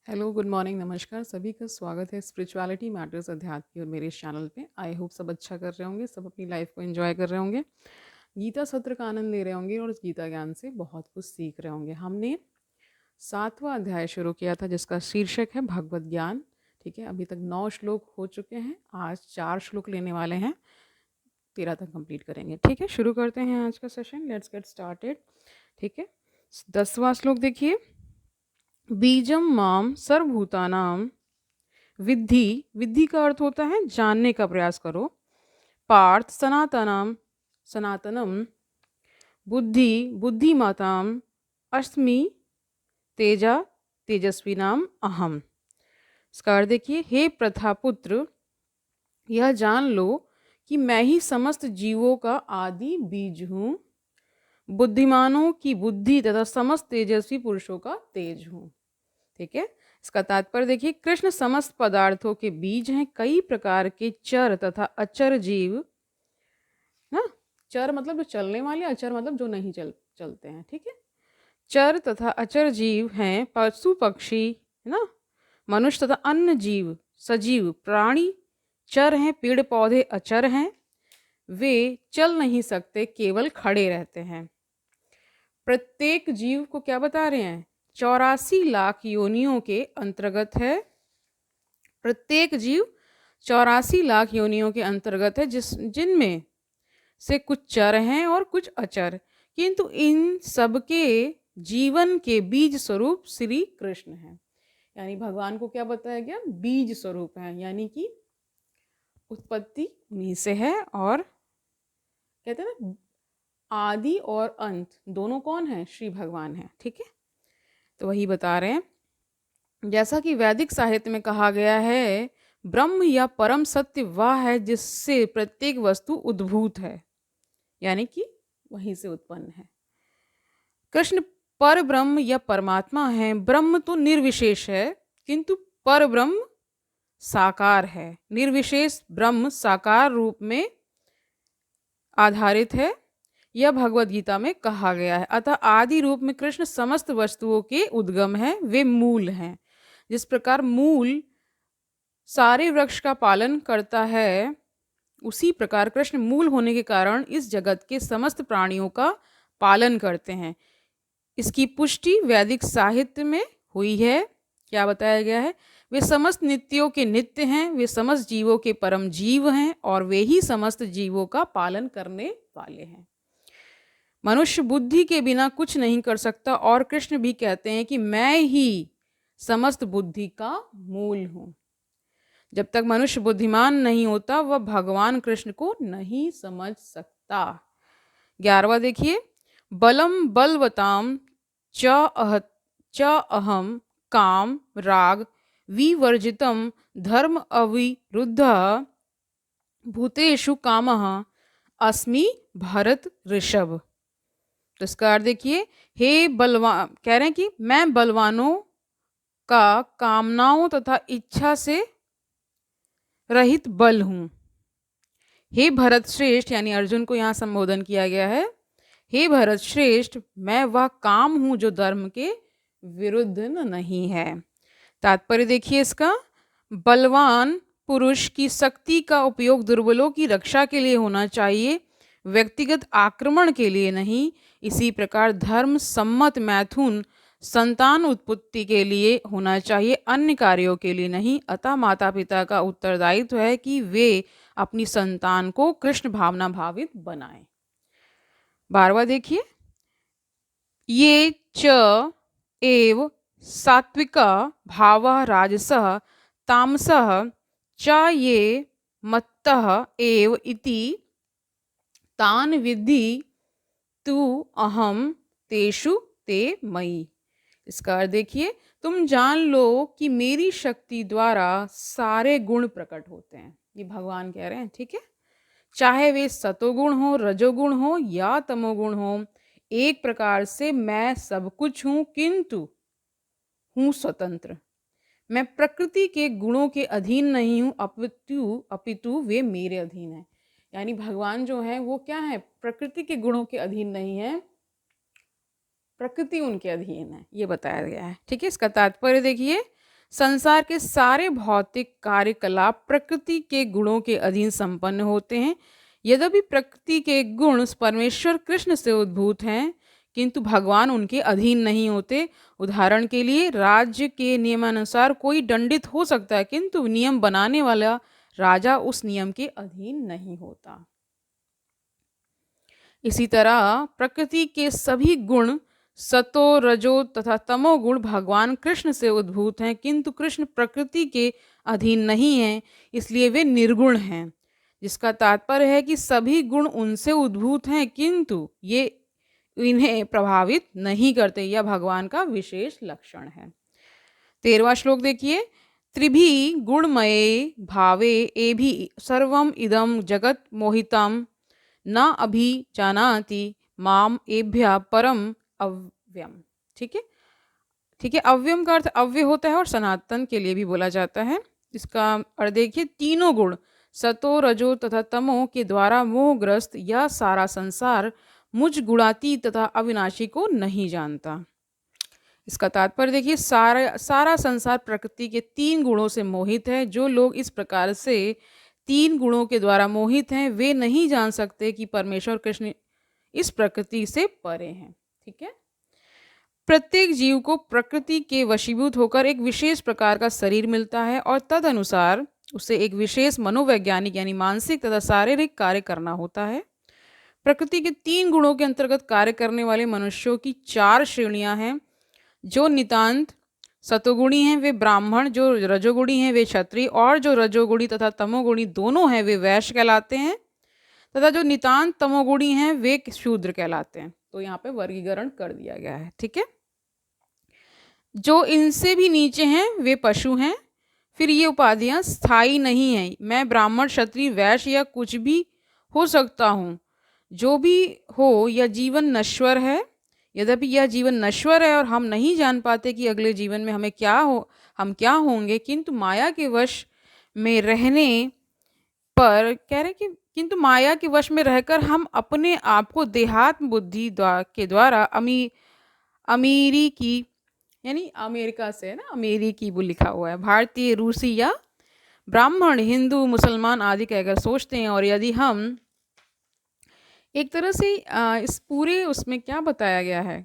Hello, good morning, नमस्कार। सभी का स्वागत है स्पिरिचुअलिटी मैटर्स अध्यात्म की और मेरे इस चैनल पे। आई होप सब अच्छा कर रहे होंगे, सब अपनी लाइफ को एंजॉय कर रहे होंगे, गीता सत्र का आनंद ले रहे होंगे और उस गीता ज्ञान से बहुत कुछ सीख रहे होंगे। हमने 7वां अध्याय शुरू किया था जिसका शीर्षक है भगवत ज्ञान। ठीक है, अभी तक 9 श्लोक हो चुके हैं, आज 4 श्लोक लेने वाले हैं, 13 तक कंप्लीट करेंगे। ठीक है, शुरू करते हैं आज का सेशन। Let's get started. ठीक है, 10वां श्लोक देखिए। बीजम माम सर्वभूतानाम विद्धि। विद्धि का अर्थ होता है जानने का प्रयास करो। पार्थ सनातनम। सनातनम बुद्धि। बुद्धिमताम अस्मि। तेजा। तेजस्वी नाम अहम। इसका अर्थ देखिए, हे प्रथापुत्र, यह जान लो कि मैं ही समस्त जीवों का आदि बीज हूँ, बुद्धिमानों की बुद्धि तथा समस्त तेजस्वी पुरुषों का तेज हूँ। ठीक है, इसका तात्पर्य देखिए, कृष्ण समस्त पदार्थों के बीज हैं। कई प्रकार के चर तथा अचर जीव, ना, चर मतलब जो चलने वाले, अचर मतलब जो नहीं चलते हैं। ठीक है, चर तथा अचर जीव हैं, पशु पक्षी, है ना, मनुष्य तथा अन्य जीव, सजीव प्राणी चर हैं, पेड़ पौधे अचर हैं, वे चल नहीं सकते, केवल खड़े रहते हैं। प्रत्येक जीव को क्या बता रहे हैं, 84 लाख योनियों के अंतर्गत है। प्रत्येक जीव 84 लाख योनियों के अंतर्गत है, जिनमें से कुछ चर हैं और कुछ अचर, किंतु इन सबके जीवन के बीज स्वरूप श्री कृष्ण हैं। यानी भगवान को क्या बताया गया, बीज स्वरूप है, यानी कि उत्पत्ति उन्हीं से है, और कहते हैं ना, आदि और अंत दोनों कौन है, श्री भगवान है। ठीक है, तो वही बता रहे हैं। जैसा कि वैदिक साहित्य में कहा गया है, ब्रह्म या परम सत्य वह है जिससे प्रत्येक वस्तु उद्भूत है, यानी कि वहीं से उत्पन्न है। कृष्ण पर ब्रह्म या परमात्मा है। ब्रह्म तो निर्विशेष है, किंतु पर ब्रह्म साकार है। निर्विशेष ब्रह्म साकार रूप में आधारित है, यह भगवत गीता में कहा गया है। अतः आदि रूप में कृष्ण समस्त वस्तुओं के उद्गम है, वे मूल हैं। जिस प्रकार मूल सारे वृक्ष का पालन करता है, उसी प्रकार कृष्ण मूल होने के कारण इस जगत के समस्त प्राणियों का पालन करते हैं। इसकी पुष्टि वैदिक साहित्य में हुई है। क्या बताया गया है, वे समस्त नित्यों के नित्य हैं, वे समस्त जीवों के परम जीव हैं, और वे ही समस्त जीवों का पालन करने वाले हैं। मनुष्य बुद्धि के बिना कुछ नहीं कर सकता, और कृष्ण भी कहते हैं कि मैं ही समस्त बुद्धि का मूल हूं। जब तक मनुष्य बुद्धिमान नहीं होता, वह भगवान कृष्ण को नहीं समझ सकता। 11वां देखिए, बलम बलवताम च अहम काम राग विवर्जितम धर्म अविरुद्ध भूतेषु कामः अस्मि भरत ऋषभ। तो इसका अर्थ देखिए, हे बलवान, कह रहे हैं कि मैं बलवानों का कामनाओं तथा इच्छा से रहित बल हूं। हे भरत श्रेष्ठ, यानी अर्जुन को यहाँ संबोधन किया गया है, हे भरत श्रेष्ठ, मैं वह काम हूं जो धर्म के विरुद्ध नहीं है। तात्पर्य देखिए इसका, बलवान पुरुष की शक्ति का उपयोग दुर्बलों की रक्षा के लिए होना चाहिए, व्यक्तिगत आक्रमण के लिए नहीं। इसी प्रकार धर्म सम्मत मैथुन संतान उत्पत्ति के लिए होना चाहिए, अन्य कार्यों के लिए नहीं। अतः माता पिता का उत्तरदायित्व है कि वे अपनी संतान को कृष्ण भावना भावित बनाएं। 12वां देखिए, ये च एव सात्विका भावः राजसः तामसः च ये मत्तः एव इति तान विद्धि तू अहम तेषु ते मयि। इसका अर्थ देखिए, तुम जान लो कि मेरी शक्ति द्वारा सारे गुण प्रकट होते हैं। ये भगवान कह रहे हैं। ठीक है, चाहे वे सतोगुण हो, रजोगुण हो या तमोगुण हो, एक प्रकार से मैं सब कुछ हूं, किंतु हूं स्वतंत्र। मैं प्रकृति के गुणों के अधीन नहीं हूं, अपितु वे मेरे अधीन हैं। यानी भगवान जो है वो क्या है, प्रकृति के गुणों के अधीन नहीं है, प्रकृति उनके अधीन है, ये बताया गया है। ठीक है, इसका तात्पर्य देखिए, संसार के सारे भौतिक कार्यकलाप प्रकृति के गुणों के अधीन संपन्न होते हैं। यद्यपि प्रकृति के गुण परमेश्वर कृष्ण से उद्भूत हैं, किंतु भगवान उनके अधीन नहीं होते। उदाहरण के लिए राज्य के नियमानुसार कोई दंडित हो सकता है, किंतु नियम बनाने वाला राजा उस नियम के अधीन नहीं होता। इसी तरह प्रकृति के सभी गुण सतो रजो तथा तमो गुण भगवान कृष्ण से उद्भूत हैं, किंतु कृष्ण प्रकृति के अधीन नहीं हैं, इसलिए वे निर्गुण हैं। जिसका तात्पर्य है कि सभी गुण उनसे उद्भूत हैं, किंतु ये इन्हें प्रभावित नहीं करते। यह भगवान का विशेष लक्षण है। 13वां श्लोक देखिए। त्रिभी गुणमये भावे एभि सर्वम इदम जगत मोहितम न अभी जानाति माम एभ्य परम अव्यम। ठीक है, ठीक है। अव्यम का अर्थ अव्यय होता है और सनातन के लिए भी बोला जाता है। इसका अर्थ देखिए, तीनों गुण सतो रजो तथा तमो के द्वारा मोहग्रस्त यह सारा संसार मुझ गुणातीत तथा अविनाशी को नहीं जानता। इसका तात्पर्य देखिए, सारा संसार प्रकृति के 3 गुणों से मोहित है। जो लोग इस प्रकार से 3 गुणों के द्वारा मोहित हैं, वे नहीं जान सकते कि परमेश्वर कृष्ण इस प्रकृति से परे हैं। ठीक है। प्रत्येक जीव को प्रकृति के वशीभूत होकर एक विशेष प्रकार का शरीर मिलता है और तदनुसार उसे एक विशेष मनोवैज्ञानिक यानी मानसिक तथा शारीरिक कार्य करना होता है। प्रकृति के 3 गुणों के अंतर्गत कार्य करने वाले मनुष्यों की 4 श्रेणियां हैं। जो नितांत सतोगुणी हैं वे ब्राह्मण, जो रजोगुणी हैं वे क्षत्रिय, और जो रजोगुणी तथा तमोगुणी दोनों हैं वे वैश्य कहलाते हैं, तथा जो नितांत तमोगुणी हैं वे शूद्र कहलाते हैं। तो यहाँ पे वर्गीकरण कर दिया गया है। ठीक है। जो इनसे भी नीचे हैं वे पशु हैं। फिर ये उपाधियां स्थायी नहीं हैं। मैं ब्राह्मण, क्षत्रिय, वैश्य या कुछ भी हो सकता हूँ। जो भी हो यह जीवन नश्वर है। यद्यपि यह जीवन नश्वर है और हम नहीं जान पाते कि अगले जीवन में हम क्या होंगे, किंतु माया के वश में रहने पर कह रहे कि किंतु माया के वश में रहकर हम अपने आप को देहात्म बुद्धि के द्वारा अमीरी की यानी अमेरिका से है ना, अमेरिकी वो लिखा हुआ है, भारतीय, रूसी या ब्राह्मण, हिंदू, मुसलमान आदि कहकर सोचते हैं। और यदि हम एक तरह से इस पूरे उसमें क्या बताया गया है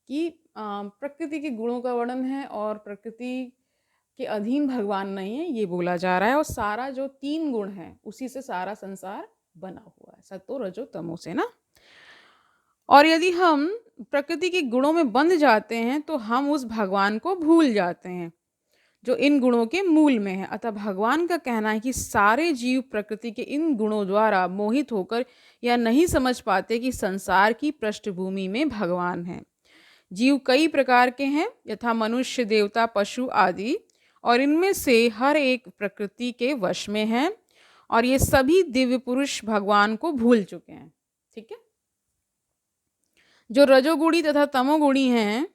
कि प्रकृति के गुणों का वर्णन है और प्रकृति के अधीन भगवान नहीं है, ये बोला जा रहा है। और सारा जो 3 गुण हैं उसी से सारा संसार बना हुआ है, सतो रजो तमो से ना। और यदि हम प्रकृति के गुणों में बंध जाते हैं तो हम उस भगवान को भूल जाते हैं जो इन गुणों के मूल में है। अतः भगवान का कहना है कि सारे जीव प्रकृति के इन गुणों द्वारा मोहित होकर यह नहीं समझ पाते कि संसार की पृष्ठभूमि में भगवान है। जीव कई प्रकार के हैं, यथा मनुष्य, देवता, पशु आदि, और इनमें से हर एक प्रकृति के वश में है और ये सभी दिव्य पुरुष भगवान को भूल चुके हैं। ठीक है। जो रजोगुणी तथा तमोगुणी हैं,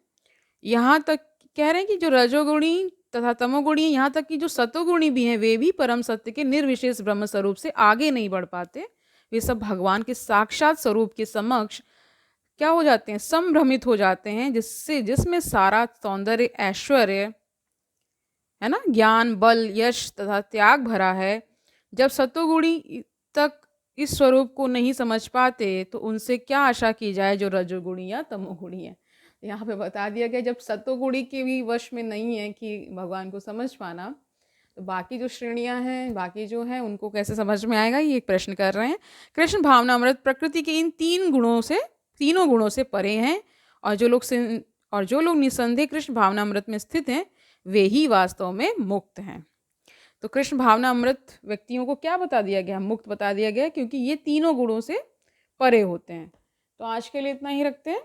यहाँ तक कह रहे हैं कि जो रजोगुणी तथा तमोगुणी, यहाँ तक कि जो सतोगुणी भी हैं, वे भी परम सत्य के निर्विशेष ब्रह्म स्वरूप से आगे नहीं बढ़ पाते। वे सब भगवान के साक्षात स्वरूप के समक्ष क्या हो जाते हैं, संभ्रमित हो जाते हैं, जिसमें सारा सौंदर्य, ऐश्वर्य है ना, ज्ञान, बल, यश तथा त्याग भरा है। जब सतोगुणी तक इस स्वरूप को नहीं समझ पाते तो उनसे क्या आशा की जाए जो रजोगुणी या तमोगुणी है। यहाँ पे बता दिया गया जब सतोगुणी के भी वश में नहीं है कि भगवान को समझ पाना, तो बाकी जो श्रेणियाँ हैं, बाकी जो हैं, उनको कैसे समझ में आएगा, ये एक प्रश्न कर रहे हैं। कृष्ण भावनामृत प्रकृति के इन 3 गुणों से परे हैं और जो लोग निसंदेह कृष्ण भावनामृत में स्थित हैं वे ही वास्तव में मुक्त हैं। तो कृष्ण भावनामृत व्यक्तियों को क्या बता दिया गया, मुक्त बता दिया गया, क्योंकि ये 3 गुणों से परे होते हैं। तो आज के लिए इतना ही रखते हैं।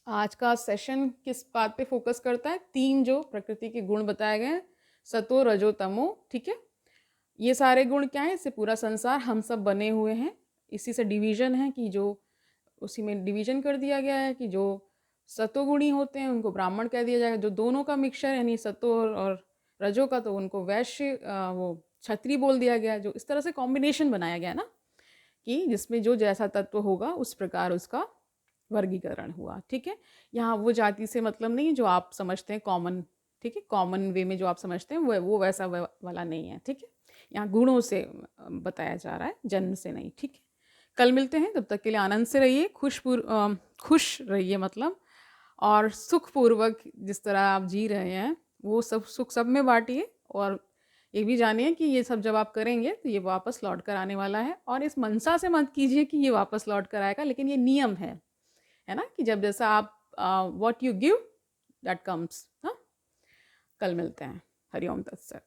आज का सेशन किस बात पे फोकस करता है, 3 जो प्रकृति के गुण बताए गए हैं, सतो रजो तमो। ठीक है। ये सारे गुण क्या है, इससे पूरा संसार हम सब बने हुए हैं। इसी से डिवीजन है कि जो उसी में डिवीजन कर दिया गया है कि जो सतोगुणी होते हैं उनको ब्राह्मण कह दिया जाएगा, जो दोनों का मिक्सचर यानी सतो और रजो का, तो उनको वैश्य वो क्षत्रिय बोल दिया गया। जो इस तरह से कॉम्बिनेशन बनाया गया ना, कि जिसमें जो जैसा तत्व होगा उस प्रकार उसका वर्गीकरण हुआ। ठीक है। यहाँ वो जाति से मतलब नहीं जो आप समझते हैं कॉमन। ठीक। ठीक है, कॉमन वे में जो आप समझते हैं वो वैसा वाला नहीं है, ठीक है। यहाँ गुणों से बताया जा रहा है, जन्म से नहीं, ठीक है। कल मिलते हैं, तब तक के लिए आनंद से रहिए, खुश रहिए मतलब, और सुखपूर्वक जिस तरह आप जी रहे हैं वो सब सुख सब में बांटिए, और ये भी जानिए कि ये सब जब आप करेंगे तो ये वापस लौट कर आने वाला है, और इस मनसा से मत कीजिए कि ये वापस लौट कर आएगा, लेकिन ये नियम है ना, कि जब जैसा आप what you give that comes. हाँ, कल मिलते हैं। हरिओम तत्सत।